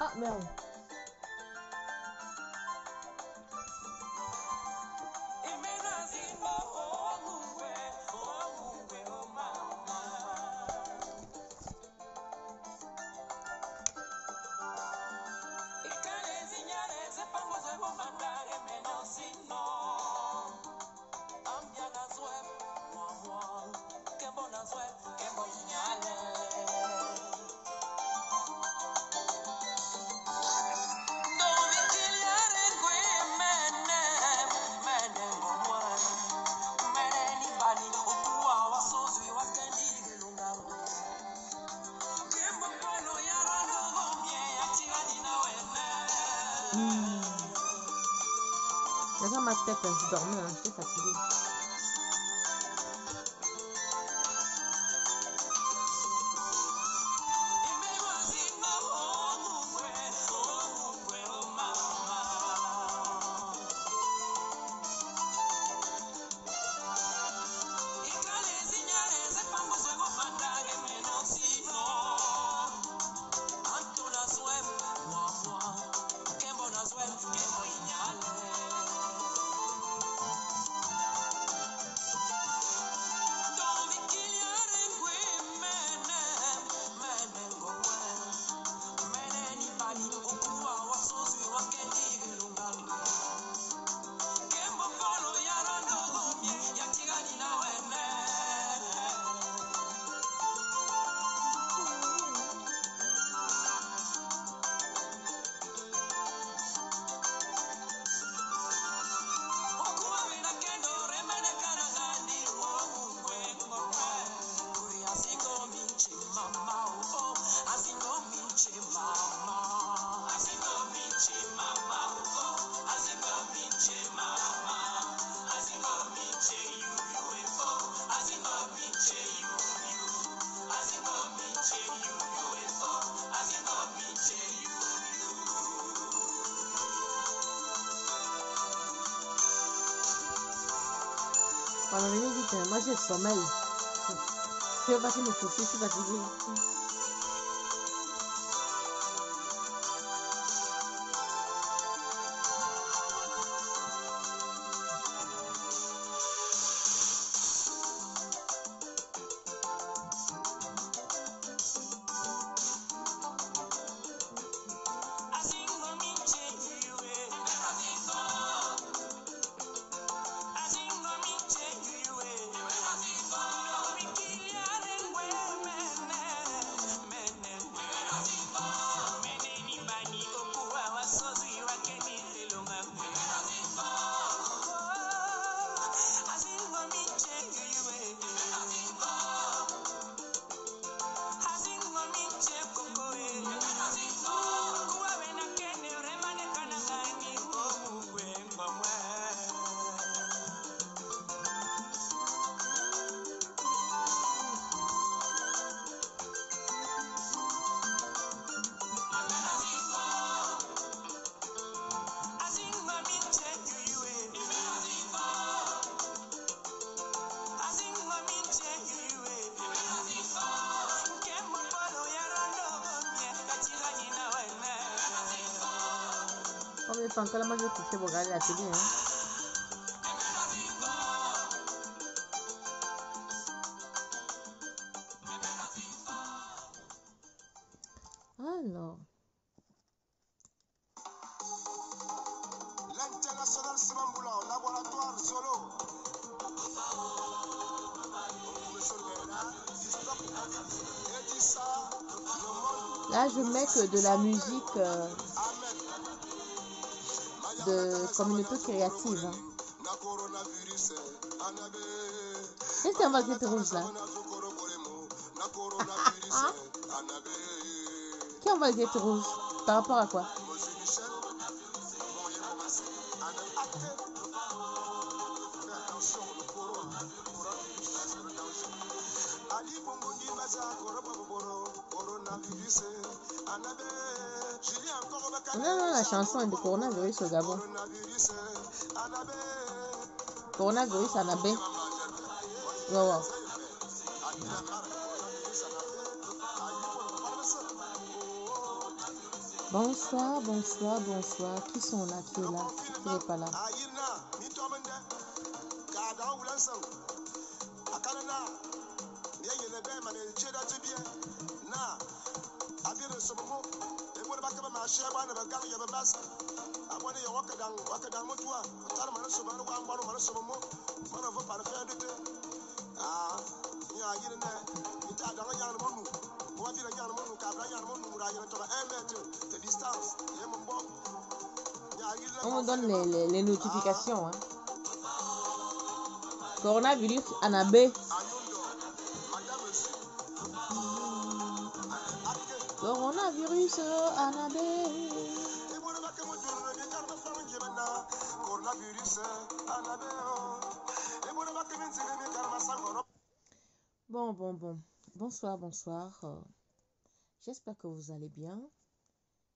Ah merde. Dans ma tête, je dormais, hein, j'étais fatiguée. Pendant une minute, moi j'ai le sommeil. Je vais passer me coucher, je suis fatiguée. Quand la majorité de regarder la télé, hein. Alors. L'international Simamboulan, laboratoire solo. Là, je mets que de la musique de communauté créative. Hein. Qu'est-ce qu'il y a en baguette rouge là? Qui est en baguette rouge? Par rapport à quoi? Non, la chanson est de coronavirus au Gabon. Coronavirus à Nabé. Wow. Bonsoir, bonsoir, bonsoir. Qui sont là, qui est là, qui n'est pas là? On me donne les notifications. Hein. Coronavirus, Anabé. Coronavirus, Anabé. Bon. Bonsoir. J'espère que vous allez bien.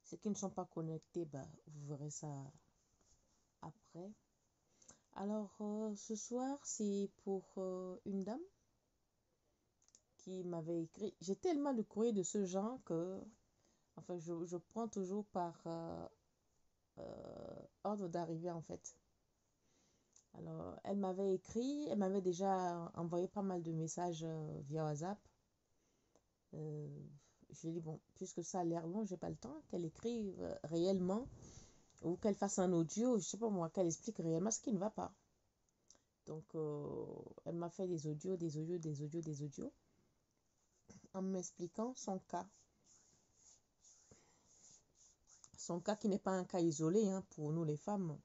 Ceux qui ne sont pas connectés, vous verrez ça après. Alors, ce soir, c'est pour une dame qui m'avait écrit. J'ai tellement de courriers de ce genre que, enfin, je prends toujours par ordre d'arrivée, en fait. Alors, elle m'avait écrit, elle m'avait déjà envoyé pas mal de messages via WhatsApp. Je lui ai dit, bon, puisque ça a l'air long, j'ai pas le temps qu'elle écrive réellement ou qu'elle fasse un audio, je sais pas moi, qu'elle explique réellement ce qui ne va pas. Donc, elle m'a fait des audios, en m'expliquant son cas. Son cas qui n'est pas un cas isolé hein, pour nous les femmes.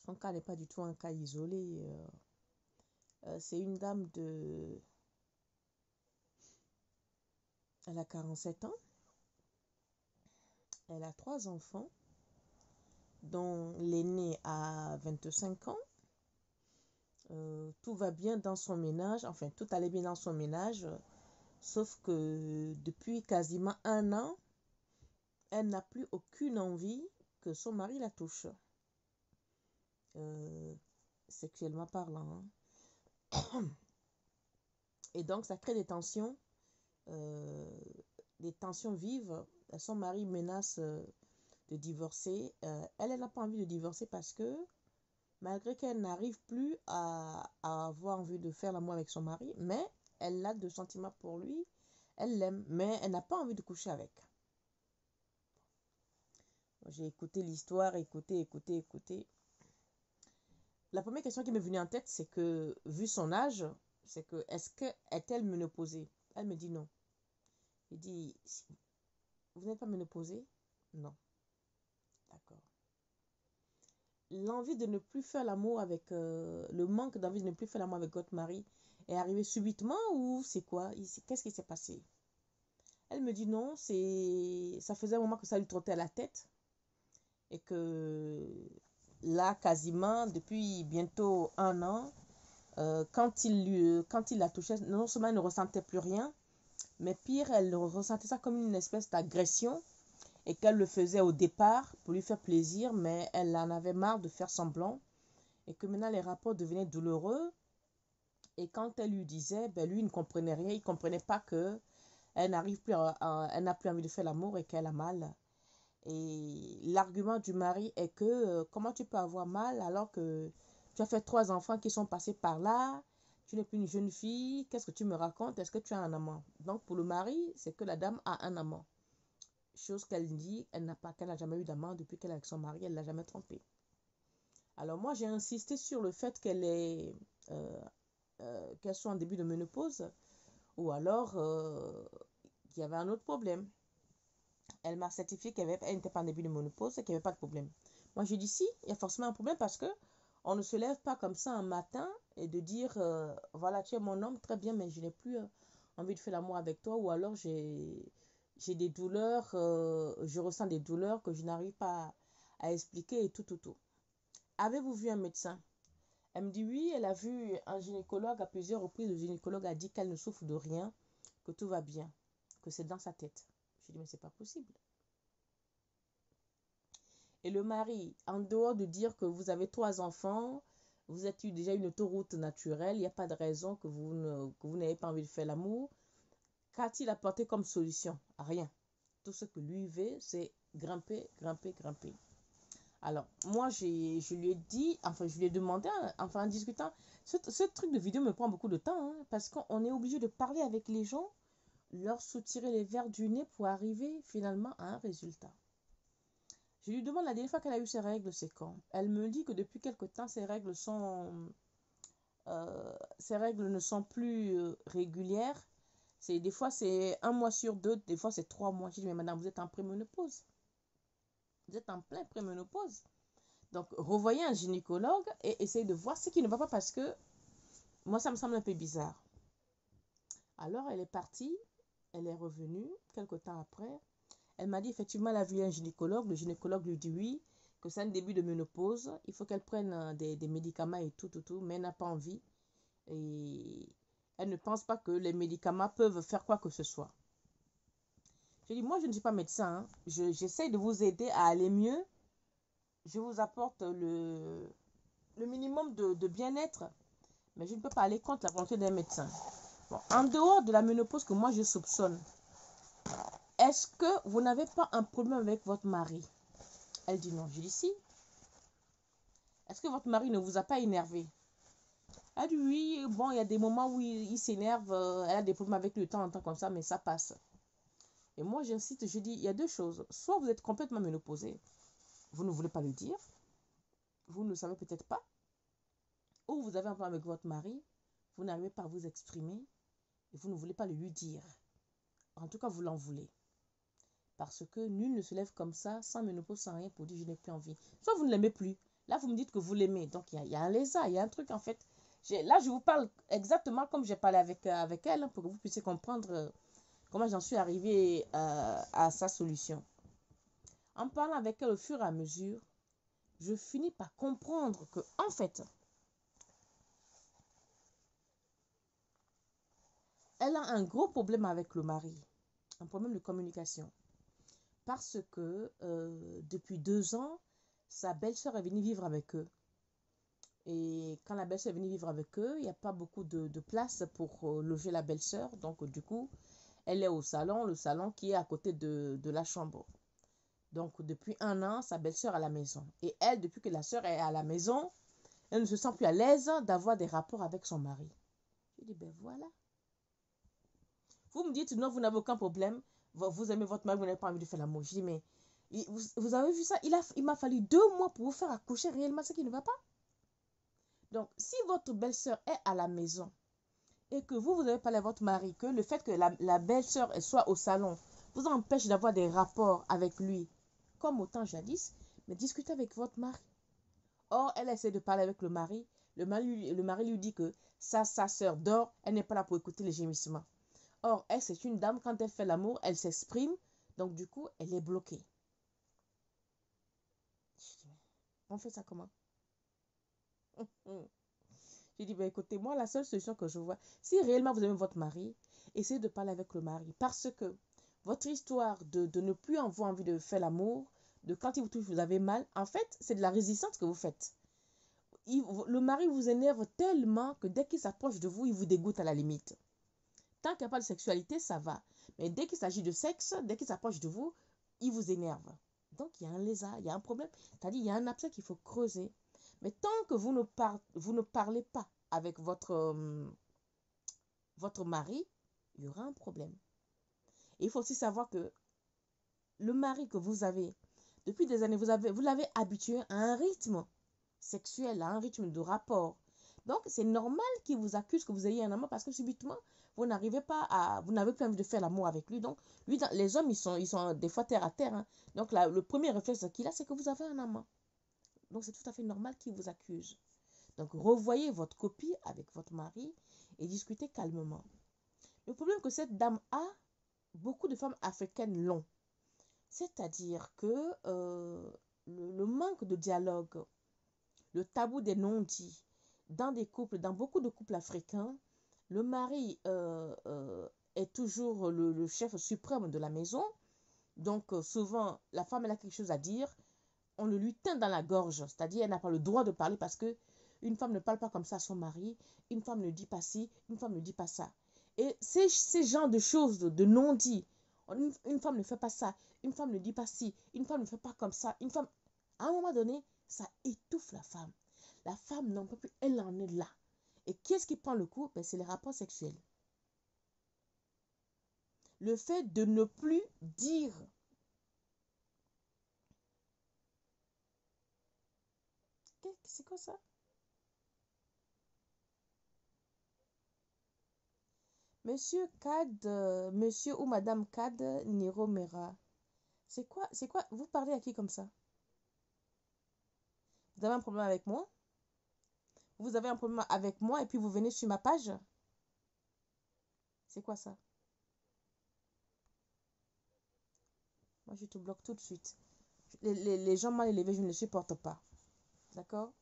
Son cas n'est pas du tout un cas isolé. C'est une dame de... Elle a 47 ans. Elle a 3 enfants, dont l'aîné a 25 ans. Tout va bien dans son ménage. Enfin, tout allait bien dans son ménage. Sauf que depuis quasiment 1 an, elle n'a plus aucune envie que son mari la touche. Sexuellement parlant. Hein. Et donc, ça crée des tensions vives. Son mari menace de divorcer. Elle n'a pas envie de divorcer parce que, malgré qu'elle n'arrive plus à avoir envie de faire l'amour avec son mari, mais elle a de sentiments pour lui. Elle l'aime, mais elle n'a pas envie de coucher avec. J'ai écouté l'histoire, écouté. La première question qui m'est venue en tête, c'est que, vu son âge, c'est que, est-elle ménopausée? Elle me dit non. Je dis, vous n'êtes pas ménopausée? Non. D'accord. L'envie de ne plus faire l'amour avec, le manque d'envie de ne plus faire l'amour avec votre mari est arrivé subitement ou c'est quoi? Qu'est-ce qui s'est passé? Elle me dit non, ça faisait un moment que ça lui trottait à la tête et que là, quasiment depuis bientôt 1 an, quand il la touchait, non seulement elle ne ressentait plus rien, mais pire, elle ressentait ça comme une espèce d'agression et qu'elle le faisait au départ pour lui faire plaisir, mais elle en avait marre de faire semblant et que maintenant les rapports devenaient douloureux. Et quand elle lui disait, lui il ne comprenait rien, il ne comprenait pas que elle n'a plus envie de faire l'amour et qu'elle a mal. Et l'argument du mari est que comment tu peux avoir mal alors que tu as fait 3 enfants qui sont passés par là, tu n'es plus une jeune fille, qu'est-ce que tu me racontes? Est-ce que tu as un amant? Donc pour le mari, c'est que la dame a un amant. Chose qu'elle dit, qu'elle n'a jamais eu d'amant depuis qu'elle est avec son mari, elle ne l'a jamais trompé. Alors moi, j'ai insisté sur le fait qu'elle soit en début de ménopause ou alors qu'il y avait un autre problème. Elle m'a certifié qu'elle n'était pas en début de ménopause et qu'il n'y avait pas de problème. Moi, je dis si, il y a forcément un problème parce que on ne se lève pas comme ça un matin et de dire voilà, tu es mon homme, très bien, mais je n'ai plus envie de faire l'amour avec toi ou alors j'ai des douleurs, je ressens des douleurs que je n'arrive pas à expliquer et tout. Avez-vous vu un médecin? Elle me dit oui, elle a vu un gynécologue à plusieurs reprises. Le gynécologue a dit qu'elle ne souffre de rien, que tout va bien, que c'est dans sa tête. Je dis mais c'est pas possible. Et le mari, en dehors de dire que vous avez 3 enfants, vous êtes déjà une autoroute naturelle, il n'y a pas de raison que vous n'ayez pas envie de faire l'amour. Qu'a-t-il apporté comme solution? Rien. tout ce que lui veut, c'est grimper, grimper, grimper. Alors, moi, je lui ai dit, enfin, je lui ai demandé, enfin, en discutant, ce truc de vidéo me prend beaucoup de temps, hein, parce qu'on est obligé de parler avec les gens, leur soutirer les verres du nez pour arriver finalement à un résultat. Je lui demande la dernière fois qu'elle a eu ses règles, c'est quand? Elle me dit que depuis quelque temps, ses règles ne sont plus régulières. Des fois, c'est 1 mois sur 2, des fois, c'est 3 mois. Je dis, mais madame, vous êtes en préménopause. Vous êtes en plein préménopause. Donc, revoyez un gynécologue et essayez de voir ce qui ne va pas parce que moi, ça me semble un peu bizarre. Alors, elle est partie, elle est revenue quelque temps après. Elle m'a dit effectivement, elle a vu un gynécologue. Le gynécologue lui dit oui, que c'est un début de ménopause. Il faut qu'elle prenne des médicaments et tout, mais elle n'a pas envie. Et elle ne pense pas que les médicaments peuvent faire quoi que ce soit. Je dis, moi, je ne suis pas médecin. Hein. J'essaie de vous aider à aller mieux. Je vous apporte le minimum de bien-être. Mais je ne peux pas aller contre la volonté d'un médecin. Bon, en dehors de la ménopause que moi, je soupçonne, est-ce que vous n'avez pas un problème avec votre mari? Elle dit non. Je dis si. Est-ce que votre mari ne vous a pas énervé? Elle dit oui. Bon, il y a des moments où il s'énerve. Elle a des problèmes avec lui de temps en temps comme ça, mais ça passe. Et moi, j'insiste, je dis, il y a deux choses. Soit vous êtes complètement ménopausé, vous ne voulez pas le dire, vous ne le savez peut-être pas, ou vous avez un problème avec votre mari, vous n'arrivez pas à vous exprimer, et vous ne voulez pas le lui dire. En tout cas, vous l'en voulez. Parce que nul ne se lève comme ça, sans ménopause, sans rien, pour dire je n'ai plus envie. Soit vous ne l'aimez plus. Là, vous me dites que vous l'aimez. Donc, il y a un lézard, il y a un truc, en fait. Là, je vous parle exactement comme j'ai parlé avec elle, hein, pour que vous puissiez comprendre comment j'en suis arrivée à sa solution. En parlant avec elle au fur et à mesure, je finis par comprendre que, en fait, elle a un gros problème avec le mari, un problème de communication. Parce que depuis 2 ans, sa belle-sœur est venue vivre avec eux. Et quand la belle-sœur est venue vivre avec eux, il n'y a pas beaucoup de place pour loger la belle-sœur. Donc, du coup, elle est au salon, le salon qui est à côté de la chambre. Donc, depuis 1 an, sa belle-sœur est à la maison. Et elle, depuis que la sœur est à la maison, elle ne se sent plus à l'aise d'avoir des rapports avec son mari. Je dis, ben voilà. Vous me dites, non, vous n'avez aucun problème. Vous aimez votre mari, vous n'avez pas envie de faire l'amour. Je dis, mais vous avez vu ça? Il m'a fallu 2 mois pour vous faire accoucher réellement ce qui ne va pas. Donc, si votre belle-sœur est à la maison et que vous avez parlé à votre mari, que le fait que la belle-sœur soit au salon vous empêche d'avoir des rapports avec lui, comme autant jadis, mais discutez avec votre mari. Or, elle essaie de parler avec le mari. Le mari lui dit que sa sœur dort, elle n'est pas là pour écouter les gémissements. Or, elle, c'est une dame, quand elle fait l'amour, elle s'exprime, donc du coup, elle est bloquée. On fait ça comment? J'ai dit, ben écoutez, moi, la seule solution que je vois, si réellement vous aimez votre mari, essayez de parler avec le mari. Parce que votre histoire de ne plus avoir envie de faire l'amour, de quand il vous touche, vous avez mal, en fait, c'est de la résistance que vous faites. Le mari vous énerve tellement que dès qu'il s'approche de vous, il vous dégoûte à la limite. Tant qu'il n'y a pas de sexualité, ça va. Mais dès qu'il s'agit de sexe, dès qu'il s'approche de vous, il vous énerve. Donc, il y a un lézard, il y a un problème. C'est-à-dire, il y a un abcès qu'il faut creuser. Mais tant que vous ne parlez pas avec votre mari, il y aura un problème. Et il faut aussi savoir que le mari que vous avez, depuis des années, vous l'avez habitué à un rythme sexuel, à un rythme de rapport. Donc, c'est normal qu'il vous accuse que vous ayez un amant parce que subitement, vous n'avez plus envie de faire l'amour avec lui. Donc, lui, les hommes, ils sont des fois terre à terre. Hein. Donc, le premier réflexe qu'il a, c'est que vous avez un amant. Donc, c'est tout à fait normal qu'il vous accuse. Donc, revoyez votre copie avec votre mari et discutez calmement. Le problème que cette dame a, beaucoup de femmes africaines l'ont. C'est-à-dire que le manque de dialogue, le tabou des non-dits, dans beaucoup de couples africains, le mari est toujours le chef suprême de la maison. Donc, souvent, la femme, elle a quelque chose à dire. On le lui teint dans la gorge. C'est-à-dire, elle n'a pas le droit de parler parce que une femme ne parle pas comme ça à son mari. Une femme ne dit pas ci, une femme ne dit pas ça. Et ces genres de choses, de non-dits, Une femme ne fait pas ça, une femme ne dit pas ci, une femme ne fait pas comme ça, une femme... À un moment donné, ça étouffe la femme. La femme n'en peut plus, elle en est là. Et qui est-ce qui prend le coup? Ben, c'est les rapports sexuels. Le fait de ne plus dire. C'est quoi ça? Monsieur Kad, monsieur ou madame Kad Niromera. C'est quoi? Vous parlez à qui comme ça? Vous avez un problème avec moi? Vous avez un problème avec moi et puis vous venez sur ma page? C'est quoi ça? Moi, je te bloque tout de suite. Les gens mal élevés, je ne les supporte pas. D'accord?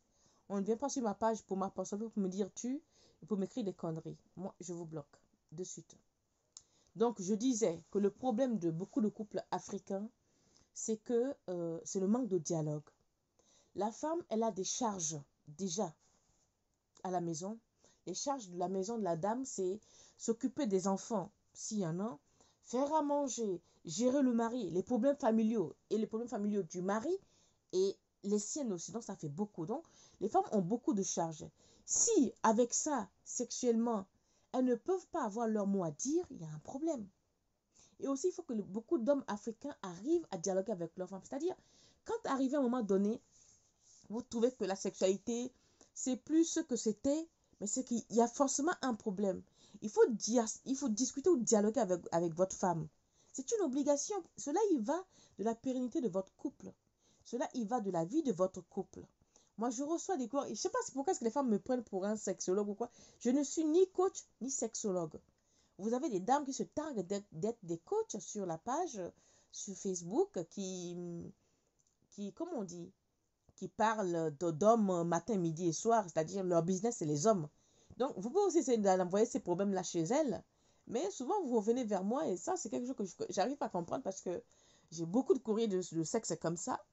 On ne vient pas sur ma page pour ma personne, pour me dire tu, et pour m'écrire des conneries. Moi, je vous bloque de suite. Donc, je disais que le problème de beaucoup de couples africains, c'est que c'est le manque de dialogue. La femme, elle a des charges déjà à la maison. Les charges de la maison de la dame, c'est s'occuper des enfants, s'il y en a, faire à manger, gérer le mari, les problèmes familiaux et les problèmes familiaux du mari et les siennes aussi. Donc, ça fait beaucoup. Donc, les femmes ont beaucoup de charges. Si, avec ça, sexuellement, elles ne peuvent pas avoir leur mot à dire, il y a un problème. Et aussi, il faut que beaucoup d'hommes africains arrivent à dialoguer avec leurs femmes. C'est-à-dire, quand arrivé à un moment donné, vous trouvez que la sexualité, c'est plus ce que c'était, mais c'est qu'il y a forcément un problème. Il faut discuter ou dialoguer avec votre femme. C'est une obligation. Cela y va de la pérennité de votre couple. Cela y va de la vie de votre couple. Moi, je reçois des cours. Je ne sais pas pourquoi est-ce que les femmes me prennent pour un sexologue ou quoi. Je ne suis ni coach ni sexologue. Vous avez des dames qui se targuent d'être des coachs sur la page, sur Facebook, comment on dit, qui parlent d'hommes matin, midi et soir, c'est-à-dire leur business, c'est les hommes. Donc, vous pouvez aussi essayer d'envoyer ces problèmes-là chez elles, mais souvent, vous revenez vers moi et ça, c'est quelque chose que j'arrive à comprendre parce que j'ai beaucoup de courriers de sexe comme ça.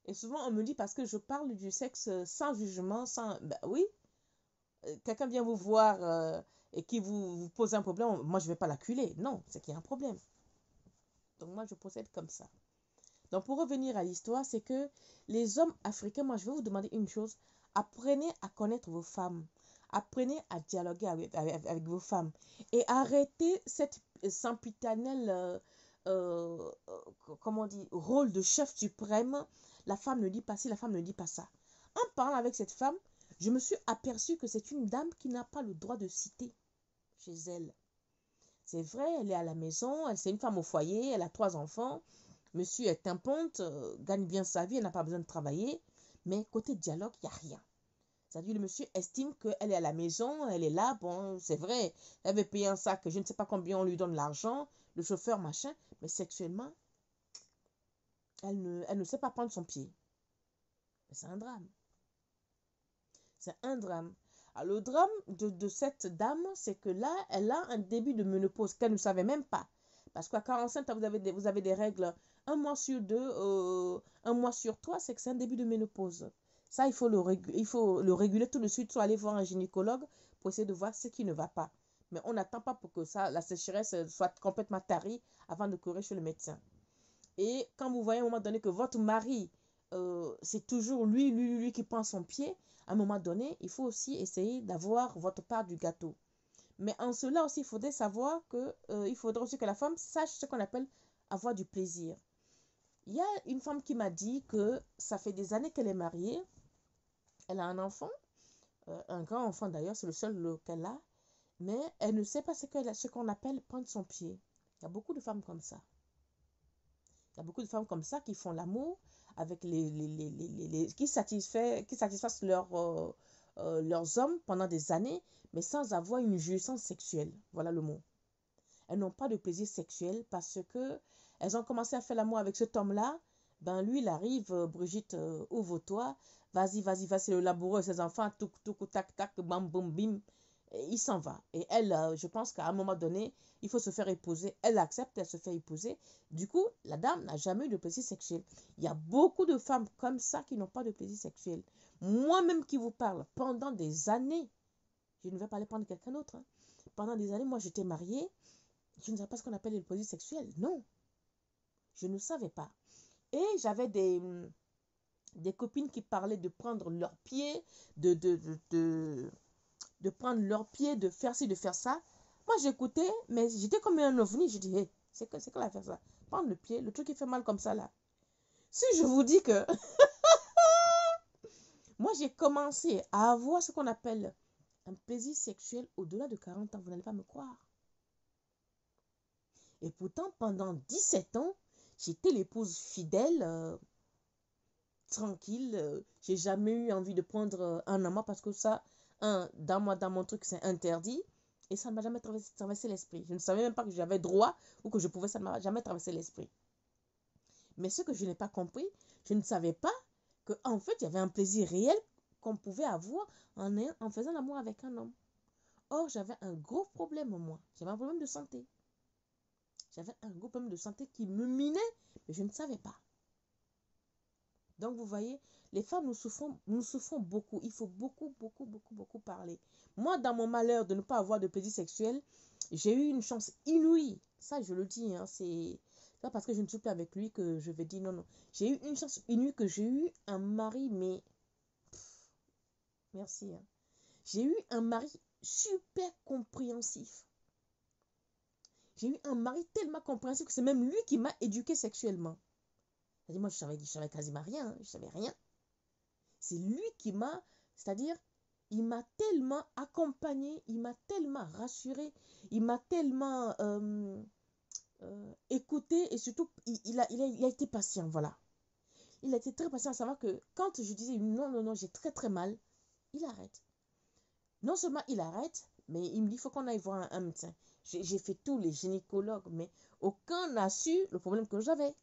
Et souvent, on me dit parce que je parle du sexe sans jugement, sans... Ben oui, quelqu'un vient vous voir et qui vous pose un problème, moi, je ne vais pas l'acculer. Non, c'est qu'il y a un problème. Donc, moi, je procède comme ça. Donc, pour revenir à l'histoire, c'est que les hommes africains, moi, je vais vous demander une chose. Apprenez à connaître vos femmes. Apprenez à dialoguer avec vos femmes. Et arrêtez cette sempiternelle, comment on dit, rôle de chef suprême. La femme ne dit pas ci, la femme ne dit pas ça. En parlant avec cette femme, je me suis aperçue que c'est une dame qui n'a pas le droit de citer chez elle. C'est vrai, elle est à la maison, c'est une femme au foyer, elle a 3 enfants. Monsieur est un ponte, gagne bien sa vie, elle n'a pas besoin de travailler. Mais côté dialogue, il n'y a rien. C'est-à-dire le monsieur estime qu'elle est à la maison, elle est là, bon, c'est vrai, elle veut payer un sac, je ne sais pas combien on lui donne l'argent, le chauffeur, machin, mais sexuellement, elle ne sait pas prendre son pied. C'est un drame. C'est un drame. Alors, le drame de cette dame, c'est que là, elle a un début de ménopause qu'elle ne savait même pas. Parce qu'à 45 ans, vous avez des règles un mois sur 2, un mois sur 3, c'est que c'est un début de ménopause. Ça, il faut le réguler tout de suite, soit aller voir un gynécologue pour essayer de voir ce qui ne va pas. Mais on n'attend pas pour que ça, la sécheresse soit complètement tarie avant de courir chez le médecin. Et quand vous voyez à un moment donné que votre mari, c'est toujours lui qui prend son pied, à un moment donné, il faut aussi essayer d'avoir votre part du gâteau. Mais en cela aussi, il faudrait savoir que, il faudrait aussi que la femme sache ce qu'on appelle avoir du plaisir. Il y a une femme qui m'a dit que ça fait des années qu'elle est mariée, elle a un enfant, un grand enfant d'ailleurs, c'est le seul qu'elle a, mais elle ne sait pas ce qu'on appelle prendre son pied. Il y a beaucoup de femmes comme ça. Il y a beaucoup de femmes comme ça qui font l'amour avec qui satisfassent leurs hommes pendant des années, mais sans avoir une jouissance sexuelle. Voilà le mot. Elles n'ont pas de plaisir sexuel parce que elles ont commencé à faire l'amour avec cet homme-là. Ben lui, il arrive, Brigitte, ouvre-toi, vas-y, c'est le laboureux, ses enfants, touk, tac, tac, bam, boum, bim. Et il s'en va. Et elle, je pense qu'à un moment donné, il faut se faire épouser. Elle accepte, elle se fait épouser. Du coup, la dame n'a jamais eu de plaisir sexuel. Il y a beaucoup de femmes comme ça qui n'ont pas de plaisir sexuel. Moi-même qui vous parle, pendant des années, je ne vais pas aller prendre quelqu'un d'autre. Hein. Pendant des années, moi, j'étais mariée. Je ne savais pas ce qu'on appelle le plaisir sexuel. Non, je ne savais pas. Et j'avais des copines qui parlaient de prendre leurs pieds, de prendre leurs pieds, de faire ci, de faire ça. Moi, j'écoutais, mais j'étais comme un ovni. Je dis, hey, c'est quoi la faire ça? Prendre le pied, le truc qui fait mal comme ça, là. Si je vous dis que moi, j'ai commencé à avoir ce qu'on appelle un plaisir sexuel au-delà de 40 ans, vous n'allez pas me croire. Et pourtant, pendant 17 ans, j'étais l'épouse fidèle, tranquille. J'ai jamais eu envie de prendre un amant parce que ça, dans mon truc, c'est interdit. Et ça ne m'a jamais traversé l'esprit. Je ne savais même pas que j'avais droit ou que je pouvais, ça ne m'a jamais traversé l'esprit. Mais ce que je n'ai pas compris, je ne savais pas qu'en fait, il y avait un plaisir réel qu'on pouvait avoir en faisant l'amour avec un homme. Or, j'avais un gros problème, moi. J'avais un problème de santé. J'avais un gros problème de santé qui me minait, mais je ne savais pas. Donc, vous voyez, les femmes, nous souffrons beaucoup. Il faut beaucoup, beaucoup, beaucoup, beaucoup parler. Moi, dans mon malheur de ne pas avoir de plaisir sexuel, j'ai eu une chance inouïe. Ça, je le dis, hein, c'est pas parce que je ne suis plus avec lui que je vais dire non, non. J'ai eu une chance inouïe que j'ai eu un mari, mais... Merci. Hein. J'ai eu un mari super compréhensif. J'ai eu un mari tellement compréhensif que c'est même lui qui m'a éduquée sexuellement. Moi, je savais quasiment rien. Hein, je savais rien. C'est lui qui m'a, c'est-à-dire, il m'a tellement accompagné, il m'a tellement rassuré, il m'a tellement écouté et surtout, il a été patient, voilà. Il a été très patient à savoir que quand je disais non, non, non, j'ai très très mal, il arrête. Non seulement il arrête, mais il me dit, il faut qu'on aille voir un médecin. J'ai fait tous les gynécologues, mais aucun n'a su le problème que j'avais,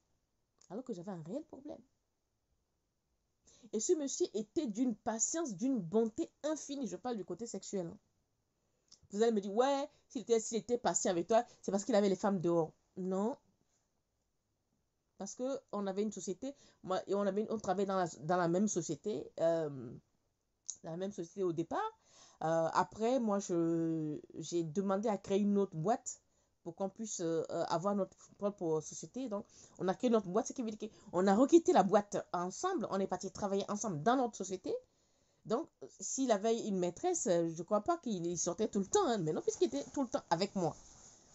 alors que j'avais un réel problème. Et ce monsieur était d'une patience, d'une bonté infinie. Je parle du côté sexuel. Hein. Vous allez me dire, ouais, s'il était patient avec toi, c'est parce qu'il avait les femmes dehors. Non. Parce qu'on avait une société, moi, et on travaillait dans la même société, au départ. Après, moi, j'ai demandé à créer une autre boîte pour qu'on puisse avoir notre propre société. Donc, on a créé notre boîte, ce qui veut dire qu'on a requitté la boîte ensemble, on est parti travailler ensemble dans notre société. Donc, s'il avait une maîtresse, je ne crois pas qu'il sortait tout le temps, hein, mais non, puisqu'il était tout le temps avec moi.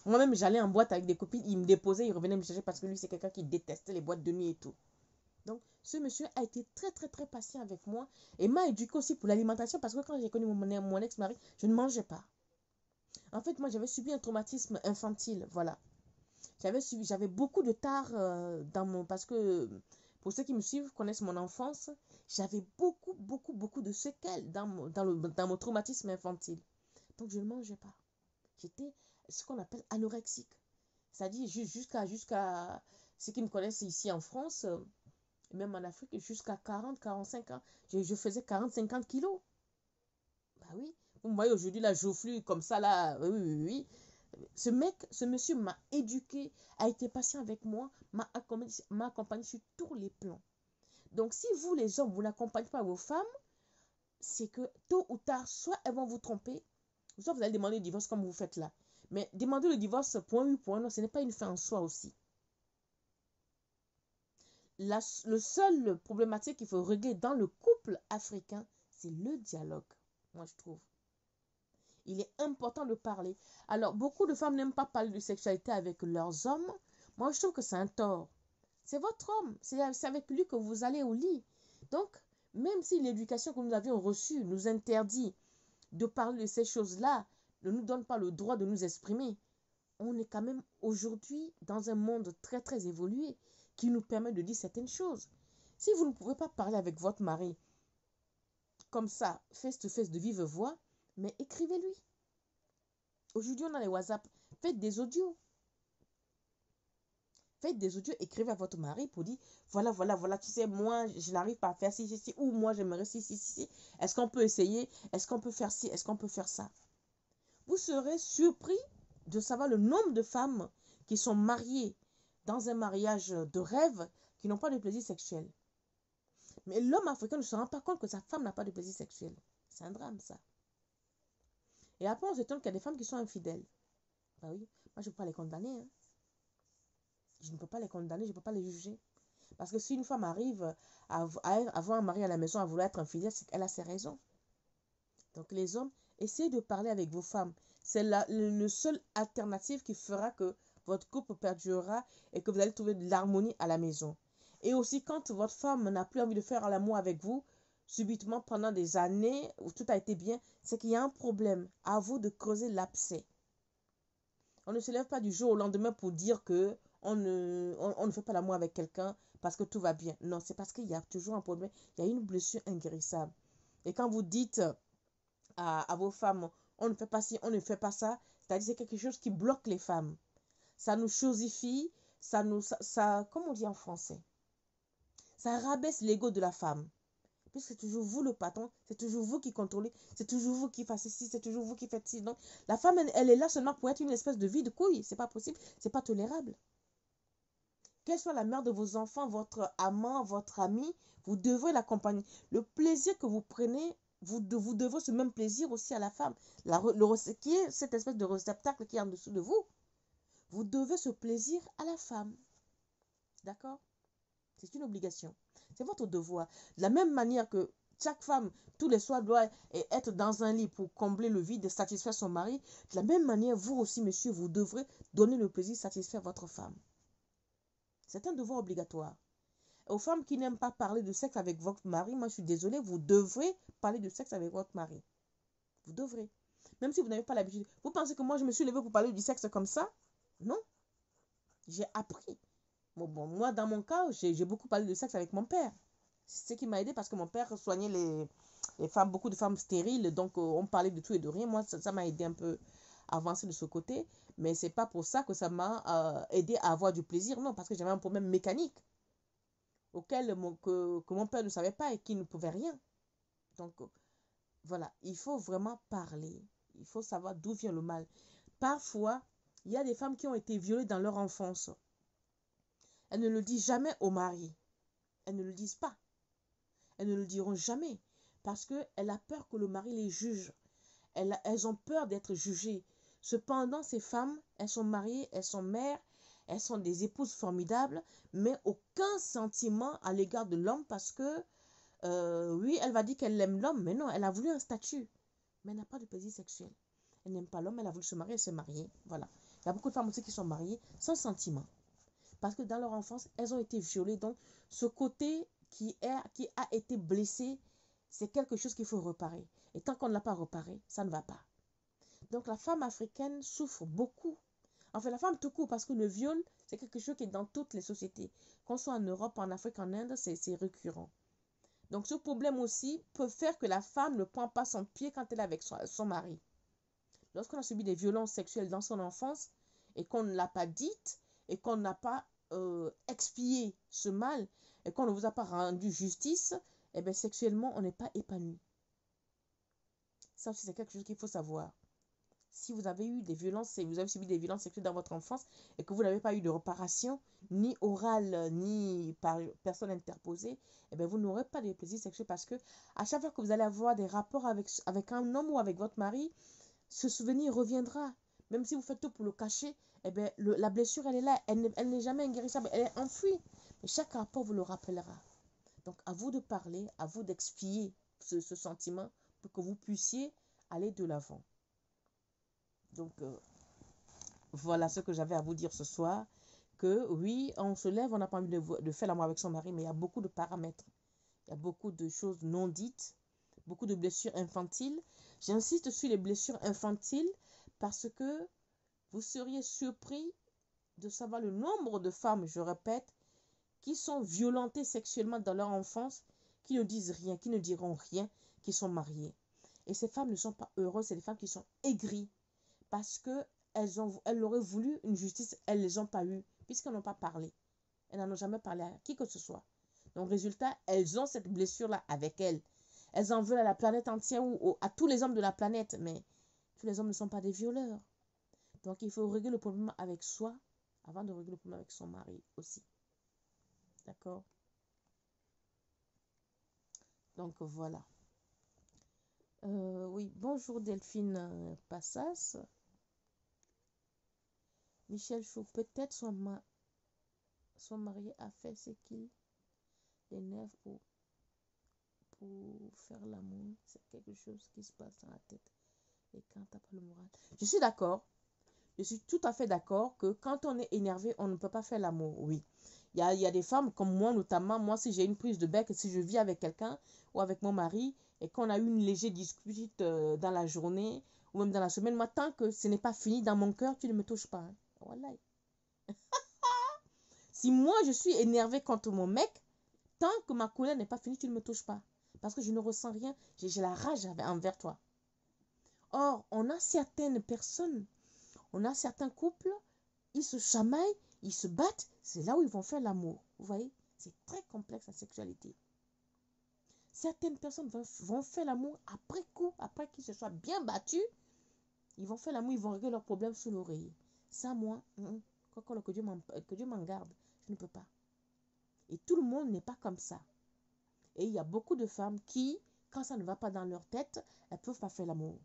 Moi-même, j'allais en boîte avec des copines, il me déposait, il revenait me chercher parce que lui, c'est quelqu'un qui détestait les boîtes de nuit et tout. Donc, ce monsieur a été très, très, très patient avec moi et m'a éduqué aussi pour l'alimentation parce que quand j'ai connu mon ex-mari, je ne mangeais pas. En fait, moi, j'avais subi un traumatisme infantile, voilà. J'avais beaucoup de tard parce que pour ceux qui me suivent, connaissent mon enfance, j'avais beaucoup, beaucoup, beaucoup de séquelles dans mon traumatisme infantile. Donc, je ne mangeais pas. J'étais ce qu'on appelle anorexique. C'est-à-dire jusqu'à ceux qui me connaissent ici en France, même en Afrique, jusqu'à 40, 45 ans, je faisais 40, 50 kilos. Bah oui. Vous voyez aujourd'hui, là, je joufflue comme ça, là. Oui, oui, oui. Ce monsieur m'a éduqué, a été patient avec moi, m'a accompagné sur tous les plans. Donc, si vous, les hommes, vous n'accompagnez pas vos femmes, c'est que tôt ou tard, soit elles vont vous tromper, soit vous allez demander le divorce comme vous faites là. Mais demander le divorce, point oui, point non, ce n'est pas une fin en soi aussi. Le seul problématique qu'il faut régler dans le couple africain, c'est le dialogue, moi je trouve. Il est important de parler. Alors, beaucoup de femmes n'aiment pas parler de sexualité avec leurs hommes. Moi, je trouve que c'est un tort. C'est votre homme. C'est avec lui que vous allez au lit. Donc, même si l'éducation que nous avions reçue nous interdit de parler de ces choses-là, ne nous donne pas le droit de nous exprimer, on est quand même aujourd'hui dans un monde très, très évolué qui nous permet de dire certaines choses. Si vous ne pouvez pas parler avec votre mari comme ça, face to face, de vive voix, mais écrivez-lui. Aujourd'hui, on a les WhatsApp. Faites des audios. Faites des audios, écrivez à votre mari pour dire, voilà, voilà, voilà, tu sais, moi, je n'arrive pas à faire ci, ci, ci, ou moi, j'aimerais ci, ci, ci. Est-ce qu'on peut essayer? Est-ce qu'on peut faire ci? Est-ce qu'on peut faire ça? Vous serez surpris de savoir le nombre de femmes qui sont mariées dans un mariage de rêve qui n'ont pas de plaisir sexuel. Mais l'homme africain ne se rend pas compte que sa femme n'a pas de plaisir sexuel. C'est un drame, ça. Et après, on s'étonne qu'il y a des femmes qui sont infidèles. Bah oui, moi je ne peux pas les condamner, hein. Je ne peux pas les condamner, je ne peux pas les juger. Parce que si une femme arrive à avoir un mari à la maison, à vouloir être infidèle, c'est qu'elle a ses raisons. Donc les hommes, essayez de parler avec vos femmes. C'est le seul alternative qui fera que votre couple perdurera et que vous allez trouver de l'harmonie à la maison. Et aussi, quand votre femme n'a plus envie de faire l'amour avec vous, subitement pendant des années où tout a été bien, c'est qu'il y a un problème. À vous de creuser l'abcès. On ne se lève pas du jour au lendemain pour dire que on ne fait pas l'amour avec quelqu'un parce que tout va bien. Non, c'est parce qu'il y a toujours un problème. Il y a une blessure inguérissable. Et quand vous dites à vos femmes, on ne fait pas ci, on ne fait pas ça, c'est-à-dire c'est quelque chose qui bloque les femmes. Ça nous chosifie, comment on dit en français? Ça rabaisse l'ego de la femme. Puisque c'est toujours vous le patron, c'est toujours vous qui contrôlez, c'est toujours vous qui faites ci, c'est toujours vous qui faites ci. Donc, la femme, elle est là seulement pour être une espèce de vie de couille. C'est pas possible, c'est pas tolérable. Qu'elle soit la mère de vos enfants, votre amant, votre ami, vous devez l'accompagner. Le plaisir que vous prenez, vous devez ce même plaisir aussi à la femme. Qui est cette espèce de réceptacle qui est en dessous de vous. Vous devez ce plaisir à la femme. D'accord? C'est une obligation. C'est votre devoir. De la même manière que chaque femme, tous les soirs, doit être dans un lit pour combler le vide et satisfaire son mari, de la même manière, vous aussi, monsieur, vous devrez donner le plaisir, satisfaire votre femme. C'est un devoir obligatoire. Aux femmes qui n'aiment pas parler de sexe avec votre mari, moi je suis désolée, vous devrez parler de sexe avec votre mari. Vous devrez. Même si vous n'avez pas l'habitude. Vous pensez que moi je me suis levée pour parler du sexe comme ça? Non. J'ai appris. Bon, moi dans mon cas, j'ai beaucoup parlé de sexe avec mon père. C'est ce qui m'a aidé parce que mon père soignait les femmes, beaucoup de femmes stériles. Donc on parlait de tout et de rien. Moi ça m'a aidé un peu à avancer de ce côté. Mais c'est pas pour ça que ça m'a aidé à avoir du plaisir. Non, parce que j'avais un problème mécanique que mon père ne savait pas et qui ne pouvait rien. Donc, voilà, il faut vraiment parler. Il faut savoir d'où vient le mal. Parfois, il y a des femmes qui ont été violées dans leur enfance. Elles ne le disent jamais au mari. Elles ne le disent pas. Elles ne le diront jamais. Parce qu'elles ont peur que le mari les juge. Elles ont peur d'être jugées. Cependant, ces femmes, elles sont mariées, elles sont mères, elles sont des épouses formidables, mais aucun sentiment à l'égard de l'homme parce que, oui, elle va dire qu'elle aime l'homme, mais non, elle a voulu un statut, mais elle n'a pas de plaisir sexuel. Elle n'aime pas l'homme, elle a voulu se marier, elle s'est mariée, voilà. Il y a beaucoup de femmes aussi qui sont mariées sans sentiment, parce que dans leur enfance, elles ont été violées, donc ce côté qui a été blessé, c'est quelque chose qu'il faut réparer. Et tant qu'on ne l'a pas réparé, ça ne va pas. Donc la femme africaine souffre beaucoup. En fait, la femme tout court, parce que le viol, c'est quelque chose qui est dans toutes les sociétés. Qu'on soit en Europe, en Afrique, en Inde, c'est récurrent. Donc ce problème aussi peut faire que la femme ne prend pas son pied quand elle est avec son mari. Lorsqu'on a subi des violences sexuelles dans son enfance et qu'on ne l'a pas dite et qu'on n'a pas expié ce mal et qu'on ne vous a pas rendu justice, eh bien sexuellement, on n'est pas épanoui. Ça aussi, c'est quelque chose qu'il faut savoir. Si vous avez eu des violences, si vous avez subi des violences sexuelles dans votre enfance et que vous n'avez pas eu de réparation, ni orale, ni par personne interposée, eh bien, vous n'aurez pas de plaisir sexuel parce que à chaque fois que vous allez avoir des rapports avec un homme ou avec votre mari, ce souvenir reviendra. Même si vous faites tout pour le cacher, eh bien, la blessure, elle est là, elle n'est jamais inguérissable, elle est enfouie. Mais chaque rapport vous le rappellera. Donc, à vous de parler, à vous d'expier ce sentiment pour que vous puissiez aller de l'avant. Donc, voilà ce que j'avais à vous dire ce soir. Que oui, on se lève, on n'a pas envie de faire l'amour avec son mari, mais il y a beaucoup de paramètres. Il y a beaucoup de choses non dites, beaucoup de blessures infantiles. J'insiste sur les blessures infantiles parce que vous seriez surpris de savoir le nombre de femmes, je répète, qui sont violentées sexuellement dans leur enfance, qui ne disent rien, qui ne diront rien, qui sont mariées. Et ces femmes ne sont pas heureuses, c'est des femmes qui sont aigries parce qu'elles auraient voulu une justice, elles ne les ont pas eues, puisqu'elles n'ont pas parlé. Elles n'en ont jamais parlé à qui que ce soit. Donc, résultat, elles ont cette blessure-là avec elles. Elles en veulent à la planète entière ou à tous les hommes de la planète, mais tous les hommes ne sont pas des violeurs. Donc, il faut régler le problème avec soi avant de régler le problème avec son mari aussi. D'accord? Donc, voilà. Oui, bonjour Delphine Passas. Michel Chou, peut-être son mari a fait ce qu'il l'énerve pour faire l'amour. C'est quelque chose qui se passe dans la tête. Et quand t'as pas le moral. Je suis d'accord. Je suis tout à fait d'accord que quand on est énervé, on ne peut pas faire l'amour. Oui. Il y a des femmes comme moi, notamment, moi, si j'ai une prise de bec, si je vis avec quelqu'un ou avec mon mari et qu'on a eu une légère dispute dans la journée ou même dans la semaine, moi, tant que ce n'est pas fini dans mon cœur, tu ne me touches pas. Hein. Voilà. Si moi, je suis énervée contre mon mec, tant que ma colère n'est pas finie, tu ne me touches pas. Parce que je ne ressens rien. J'ai la rage envers toi. Or, on a certaines personnes, on a certains couples, ils se chamaillent, ils se battent, c'est là où ils vont faire l'amour. Vous voyez, c'est très complexe la sexualité. Certaines personnes vont faire l'amour après coup, après qu'ils se soient bien battus, ils vont faire l'amour, ils vont régler leurs problèmes sous l'oreiller. Ça, moi, que Dieu m'en garde, je ne peux pas. Et tout le monde n'est pas comme ça. Et il y a beaucoup de femmes qui, quand ça ne va pas dans leur tête, elles ne peuvent pas faire l'amour.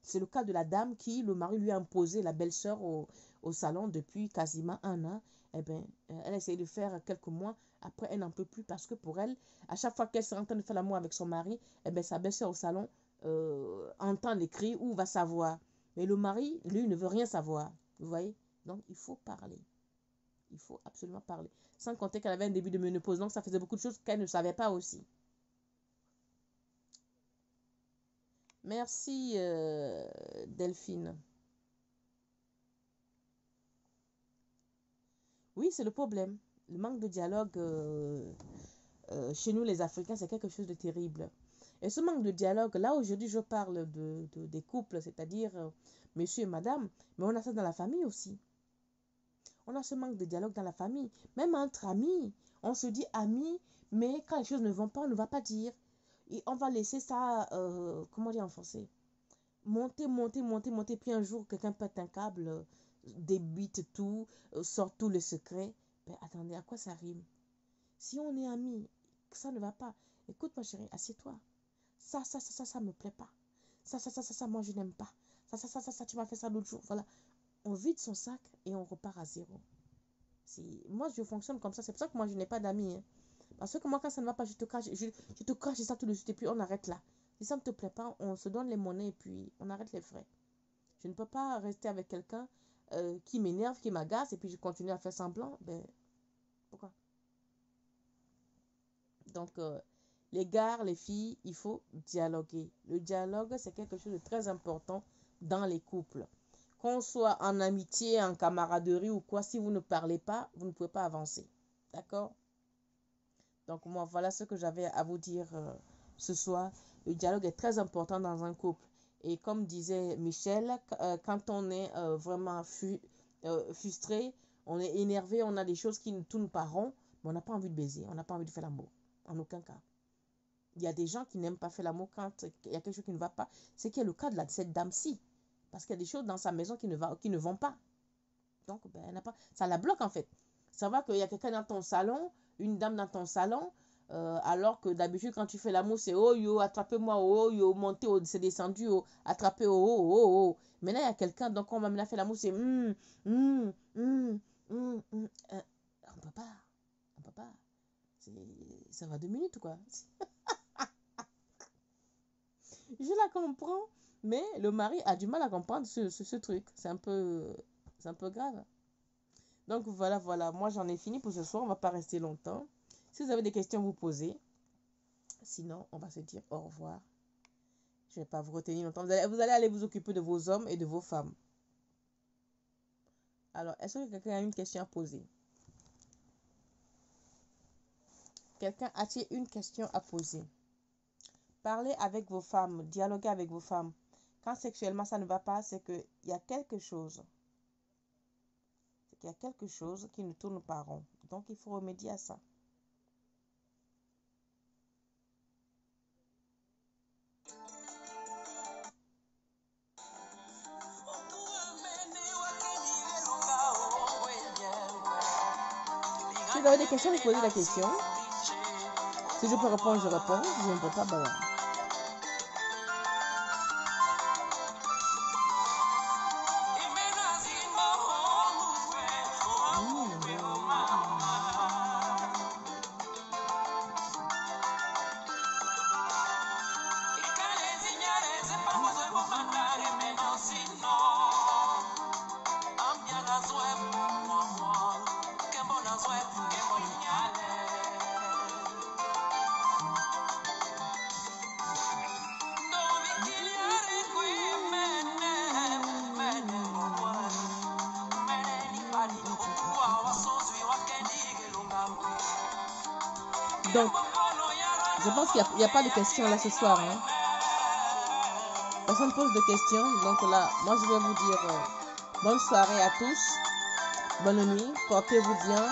C'est le cas de la dame qui, le mari lui a imposé la belle-sœur au salon depuis quasiment 1 an. Eh bien, elle a essayé de faire quelques mois. Après, elle n'en peut plus parce que pour elle, à chaque fois qu'elle sera en train de faire l'amour avec son mari, eh bien, sa belle-sœur au salon entend les cris ou va savoir. Mais le mari, lui, ne veut rien savoir. Vous voyez? Donc, il faut parler. Il faut absolument parler. Sans compter qu'elle avait un début de ménopause. Donc, ça faisait beaucoup de choses qu'elle ne savait pas aussi. Merci, Delphine. Oui, c'est le problème. Le manque de dialogue chez nous, les Africains, c'est quelque chose de terrible. Et ce manque de dialogue, là, aujourd'hui, je parle des couples, c'est-à-dire monsieur et madame, mais on a ça dans la famille aussi. On a ce manque de dialogue dans la famille. Même entre amis, on se dit amis, mais quand les choses ne vont pas, on ne va pas dire. Et on va laisser ça, comment dire en français? Monter, puis un jour, quelqu'un pète un câble, débite tout, sort tous les secrets. Mais attendez, à quoi ça rime? Si on est amis, ça ne va pas. Écoute, ma chérie, assieds-toi. Ça me plaît pas. Ça, moi, je n'aime pas. Tu m'as fait ça l'autre jour. Voilà. On vide son sac et on repart à zéro. Moi, je fonctionne comme ça. C'est pour ça que moi, je n'ai pas d'amis. Hein. Parce que moi, quand ça ne va pas, je te crache. Je te crache ça tout de suite et puis on arrête là. Si ça ne te plaît pas, on se donne les monnaies et puis on arrête les frais. Je ne peux pas rester avec quelqu'un qui m'énerve, qui m'agace et puis je continue à faire semblant. Ben, pourquoi? Donc, les gars, les filles, il faut dialoguer. Le dialogue, c'est quelque chose de très important dans les couples. Qu'on soit en amitié, en camaraderie ou quoi, si vous ne parlez pas, vous ne pouvez pas avancer. D'accord? Donc, moi, voilà ce que j'avais à vous dire ce soir. Le dialogue est très important dans un couple. Et comme disait Michel, quand on est vraiment frustré, on est énervé, on a des choses qui nous tournent pas rond, mais on n'a pas envie de baiser, on n'a pas envie de faire l'amour. En aucun cas. Il y a des gens qui n'aiment pas faire l'amour quand il y a quelque chose qui ne va pas. C'est qui est le cas de cette dame-ci. Parce qu'il y a des choses dans sa maison qui ne vont pas. Donc, ben, elle n'a pas, ça la bloque en fait. Ça va qu'il y a quelqu'un dans ton salon, une dame dans ton salon, alors que d'habitude, quand tu fais l'amour, c'est oh yo, attrapez-moi, oh yo, montez, oh, c'est descendu, oh, attrapez, oh, oh, oh, oh. Maintenant, il y a quelqu'un, donc on va maintenant faire l'amour, c'est on peut pas. On peut pas. Ça va 2 minutes, quoi. Je la comprends, mais le mari a du mal à comprendre ce truc. C'est un peu grave. Donc voilà. Moi, j'en ai fini pour ce soir. On va pas rester longtemps. Si vous avez des questions, vous posez. Sinon, on va se dire au revoir. Je ne vais pas vous retenir longtemps. Vous allez aller vous occuper de vos hommes et de vos femmes. Alors, est-ce que quelqu'un a une question à poser? Quelqu'un a-t-il une question à poser? Parlez avec vos femmes, dialoguez avec vos femmes. Quand sexuellement ça ne va pas, c'est qu'il y a quelque chose. C'est qu'il y a quelque chose qui ne tourne pas rond. Donc il faut remédier à ça. Si vous avez des questions, vous posez la question. Si je peux répondre, je réponds. Si je ne peux pas, ben voilà. Donc, je pense qu'il n'y a pas de questions là ce soir. Hein. Personne ne pose de questions. Donc là, moi je vais vous dire bonne soirée à tous. Bonne nuit. Portez-vous bien.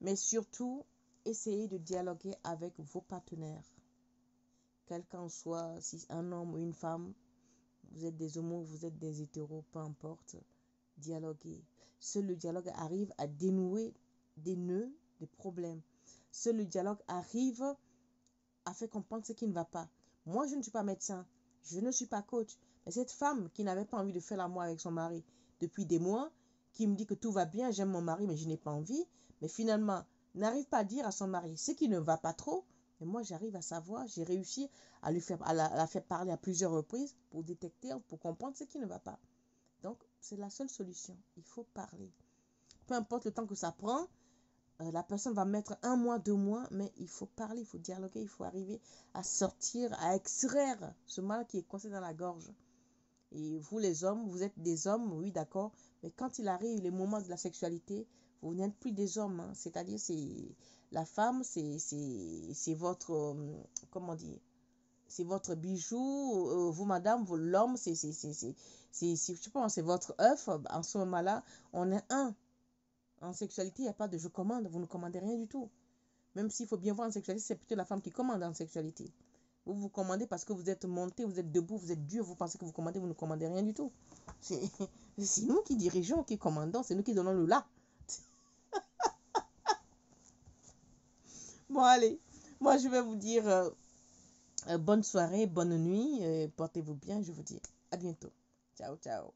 Mais surtout, essayez de dialoguer avec vos partenaires. Quel qu'en soit, si un homme ou une femme, vous êtes des homos, vous êtes des hétéros, peu importe, dialoguez. Seul le dialogue arrive à dénouer des nœuds, des problèmes. Seul le dialogue arrive à faire comprendre ce qui ne va pas. Moi, je ne suis pas médecin, je ne suis pas coach. Mais cette femme qui n'avait pas envie de faire l'amour avec son mari depuis des mois, qui me dit que tout va bien, j'aime mon mari, mais je n'ai pas envie, mais finalement, n'arrive pas à dire à son mari ce qui ne va pas trop. Mais moi, j'arrive à savoir, j'ai réussi à la faire parler à plusieurs reprises pour détecter, pour comprendre ce qui ne va pas. Donc, c'est la seule solution. Il faut parler. Peu importe le temps que ça prend, la personne va mettre 1 mois, 2 mois, mais il faut parler, il faut dialoguer, il faut arriver à sortir, à extraire ce mal qui est coincé dans la gorge. Et vous, les hommes, vous êtes des hommes, oui, d'accord, mais quand il arrive les moments de la sexualité, vous n'êtes plus des hommes. Hein. C'est-à-dire, c'est la femme, c'est votre, comment dire, c'est votre bijou. Vous, madame, l'homme, je sais pas, c'est votre œuf. En ce moment-là, on est un. En sexualité, il n'y a pas de je commande. Vous ne commandez rien du tout. Même s'il faut bien voir en sexualité, c'est plutôt la femme qui commande en sexualité. Vous commandez parce que vous êtes monté, vous êtes debout, vous êtes dur, vous pensez que vous commandez, vous ne commandez rien du tout. C'est nous qui dirigeons, qui commandons, c'est nous qui donnons le là. Bon, allez, moi je vais vous dire bonne soirée, bonne nuit, portez-vous bien, je vous dis à bientôt. Ciao, ciao.